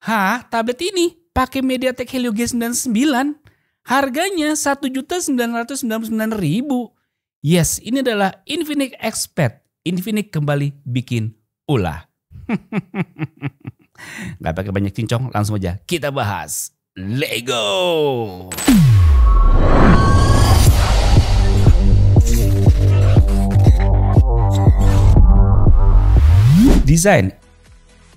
Hah, tablet ini pakai MediaTek Helio G99. Harganya Rp1.999.000. Yes, ini adalah Infinix Expert. Infinix kembali bikin ulah. Gak pakai banyak cincong, langsung aja kita bahas. Let's go! Desain.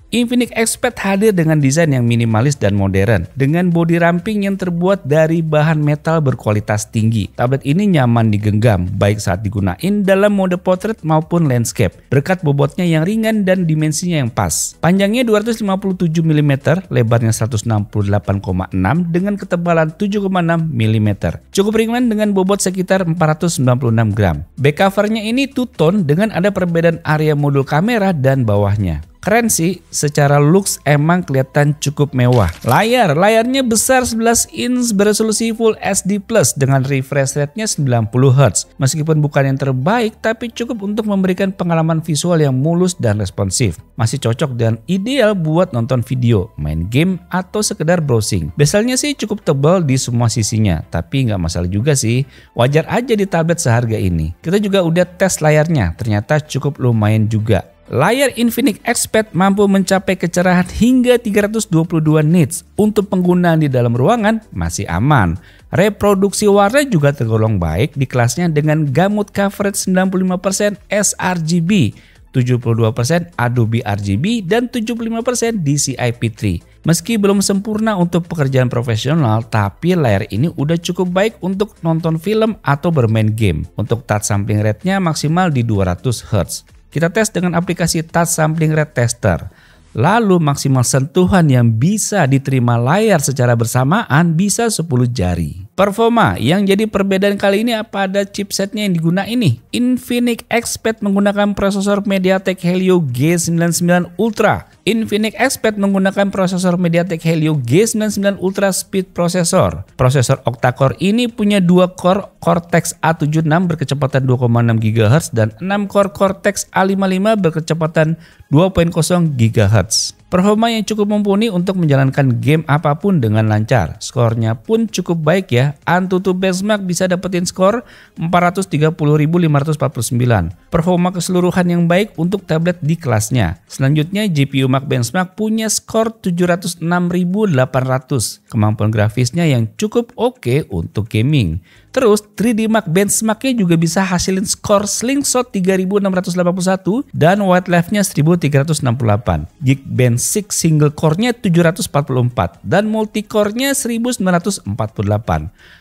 Infinix Expert hadir dengan desain yang minimalis dan modern, dengan bodi ramping yang terbuat dari bahan metal berkualitas tinggi. Tablet ini nyaman digenggam, baik saat digunain dalam mode portrait maupun landscape, berkat bobotnya yang ringan dan dimensinya yang pas. Panjangnya 257 mm, lebarnya 168,6 dengan ketebalan 7,6 mm. Cukup ringan dengan bobot sekitar 496 gram. Back covernya ini two-tone dengan ada perbedaan area modul kamera dan bawahnya. Keren sih, secara looks emang kelihatan cukup mewah. Layarnya besar 11 inch beresolusi Full HD Plus dengan refresh rate-nya 90 Hz. Meskipun bukan yang terbaik, tapi cukup untuk memberikan pengalaman visual yang mulus dan responsif. Masih cocok dan ideal buat nonton video, main game, atau sekedar browsing. Bezelnya sih cukup tebal di semua sisinya, tapi nggak masalah juga sih. Wajar aja di tablet seharga ini. Kita juga udah tes layarnya, ternyata cukup lumayan juga. Layar Infinix Expert mampu mencapai kecerahan hingga 322 nits. Untuk penggunaan di dalam ruangan masih aman. Reproduksi warna juga tergolong baik di kelasnya dengan gamut coverage 95% sRGB, 72% Adobe RGB, dan 75% DCI-P3. Meski belum sempurna untuk pekerjaan profesional, tapi layar ini udah cukup baik untuk nonton film atau bermain game. Untuk touch sampling rate-nya maksimal di 200 Hz. Kita tes dengan aplikasi Touch Sampling Rate Tester. Lalu maksimal sentuhan yang bisa diterima layar secara bersamaan bisa 10 jari. Performa yang jadi perbedaan kali ini pada chipsetnya yang digunakan ini. Infinix Expert menggunakan prosesor MediaTek Helio G99 Ultra. Infinix Expert menggunakan prosesor MediaTek Helio G99 Ultra Speed Processor. Prosesor octa-core ini punya 2 core Cortex A76 berkecepatan 2,6 GHz dan 6 core Cortex A55 berkecepatan 2.0 GHz. Performa yang cukup mumpuni untuk menjalankan game apapun dengan lancar. Skornya pun cukup baik ya. AnTuTu Benchmark bisa dapetin skor 430.549. Performa keseluruhan yang baik untuk tablet di kelasnya. Selanjutnya GPU Max Benchmark punya skor 706.800. Kemampuan grafisnya yang cukup oke untuk gaming. Terus 3D Mark Benchmark-nya juga bisa hasilin skor Slingshot 3681 dan White Life-nya 1368. Geekbench 6 single core-nya 744 dan multi-core-nya 1948.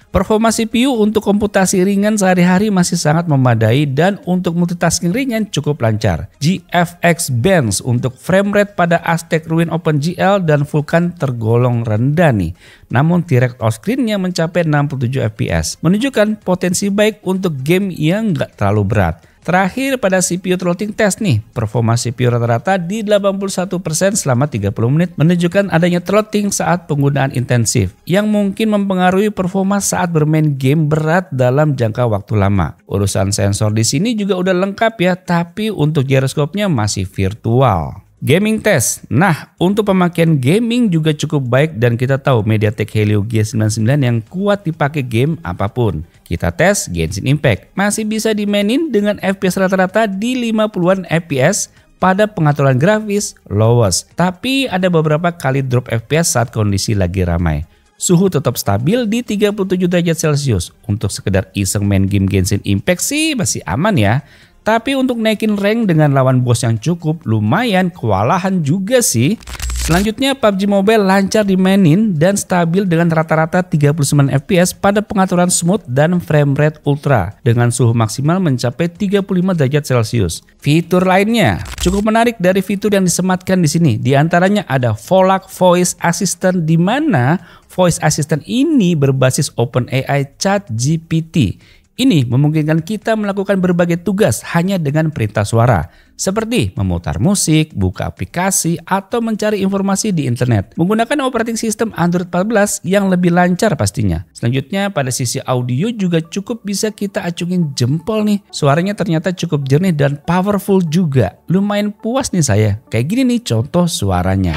Performa CPU untuk komputasi ringan sehari-hari masih sangat memadai dan untuk multitasking ringan cukup lancar. GFX Bench untuk frame rate pada Aztec Ruin OpenGL dan Vulkan tergolong rendah nih. Namun direct on screen-nya mencapai 67 fps, menunjukkan potensi baik untuk game yang nggak terlalu berat. Terakhir pada CPU throttling test nih, performa CPU rata-rata di 81% selama 30 menit menunjukkan adanya throttling saat penggunaan intensif yang mungkin mempengaruhi performa saat bermain game berat dalam jangka waktu lama. Urusan sensor di sini juga udah lengkap ya, tapi untuk gyroscope-nya masih virtual. Gaming test. Nah, untuk pemakaian gaming juga cukup baik dan kita tahu MediaTek Helio G99 yang kuat dipakai game apapun. Kita tes Genshin Impact. Masih bisa dimainin dengan FPS rata-rata di 50-an FPS pada pengaturan grafis lowest. Tapi ada beberapa kali drop FPS saat kondisi lagi ramai. Suhu tetap stabil di 37 derajat Celcius. Untuk sekedar iseng main game Genshin Impact sih masih aman ya. Tapi untuk naikin rank dengan lawan bos yang cukup lumayan kewalahan juga sih. Selanjutnya PUBG Mobile lancar dimainin dan stabil dengan rata-rata 39 fps pada pengaturan smooth dan frame rate ultra dengan suhu maksimal mencapai 35 derajat Celcius. Fitur lainnya cukup menarik dari fitur yang disematkan di sini. Di antaranya ada Volak Voice Assistant, di mana Voice Assistant ini berbasis OpenAI ChatGPT. Ini memungkinkan kita melakukan berbagai tugas hanya dengan perintah suara, seperti memutar musik, buka aplikasi, atau mencari informasi di internet. Menggunakan operating system Android 14 yang lebih lancar pastinya. Selanjutnya pada sisi audio juga cukup bisa kita acungin jempol nih. Suaranya ternyata cukup jernih dan powerful juga. Lumayan puas nih saya. Kayak gini nih contoh suaranya.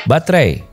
Baterai.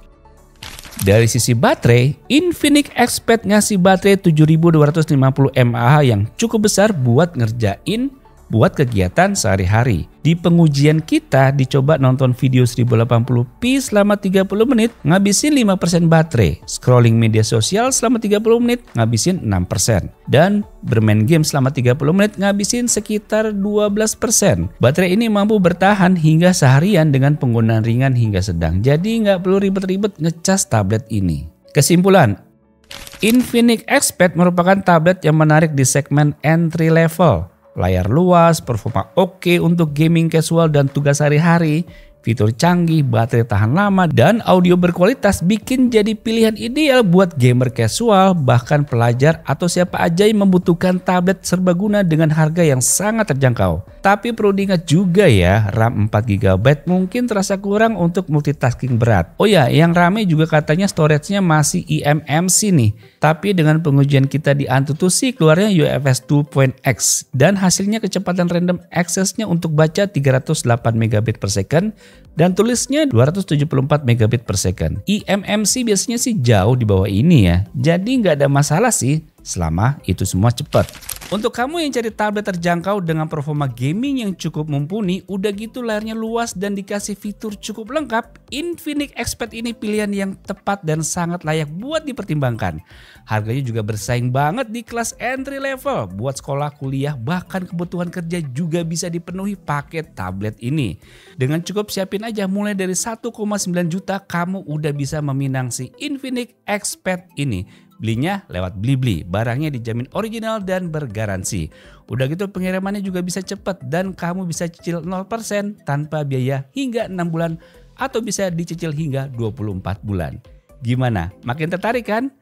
Dari sisi baterai, Infinix Xpad ngasih baterai 7250 mAh yang cukup besar buat ngerjain buat kegiatan sehari-hari. Di pengujian kita dicoba nonton video 1080p selama 30 menit ngabisin 5% baterai. Scrolling media sosial selama 30 menit ngabisin 6%. Dan bermain game selama 30 menit ngabisin sekitar 12%. Baterai ini mampu bertahan hingga seharian dengan penggunaan ringan hingga sedang. Jadi nggak perlu ribet-ribet ngecas tablet ini. Kesimpulan, Infinix Xpad merupakan tablet yang menarik di segmen entry level. Layar luas, performa oke untuk gaming casual dan tugas sehari-hari, fitur canggih, baterai tahan lama, dan audio berkualitas bikin jadi pilihan ideal buat gamer casual, bahkan pelajar atau siapa aja yang membutuhkan tablet serbaguna dengan harga yang sangat terjangkau. Tapi perlu diingat juga ya, RAM 4GB mungkin terasa kurang untuk multitasking berat. Oh ya, yang rame juga katanya storage-nya masih eMMC nih. Tapi dengan pengujian kita di Antutu sih keluarnya UFS 2.x dan hasilnya kecepatan random access-nya untuk baca 308 megabit per second dan tulisnya 274 megabit per second. eMMC biasanya sih jauh di bawah ini ya. Jadi nggak ada masalah sih selama itu semua cepat. Untuk kamu yang cari tablet terjangkau dengan performa gaming yang cukup mumpuni, udah gitu layarnya luas dan dikasih fitur cukup lengkap, Infinix Xpad ini pilihan yang tepat dan sangat layak buat dipertimbangkan. Harganya juga bersaing banget di kelas entry level. Buat sekolah, kuliah, bahkan kebutuhan kerja juga bisa dipenuhi paket tablet ini. Dengan cukup siapin aja mulai dari 1,9 juta kamu udah bisa meminang si Infinix Xpad ini. Belinya lewat Blibli, barangnya dijamin original dan bergaransi. Udah gitu pengirimannya juga bisa cepat dan kamu bisa cicil 0% tanpa biaya hingga 6 bulan atau bisa dicicil hingga 24 bulan. Gimana? Makin tertarik kan?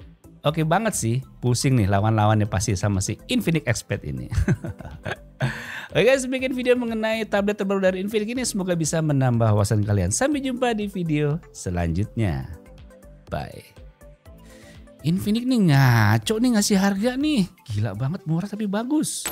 Oke banget sih, pusing nih lawan-lawannya pasti sama si Infinix Xpad ini. Oke guys, bikin video mengenai tablet terbaru dari Infinix ini semoga bisa menambah wawasan kalian. Sampai jumpa di video selanjutnya. Bye. Infinix nih ngaco nih ngasih harga nih. Gila banget, murah tapi bagus.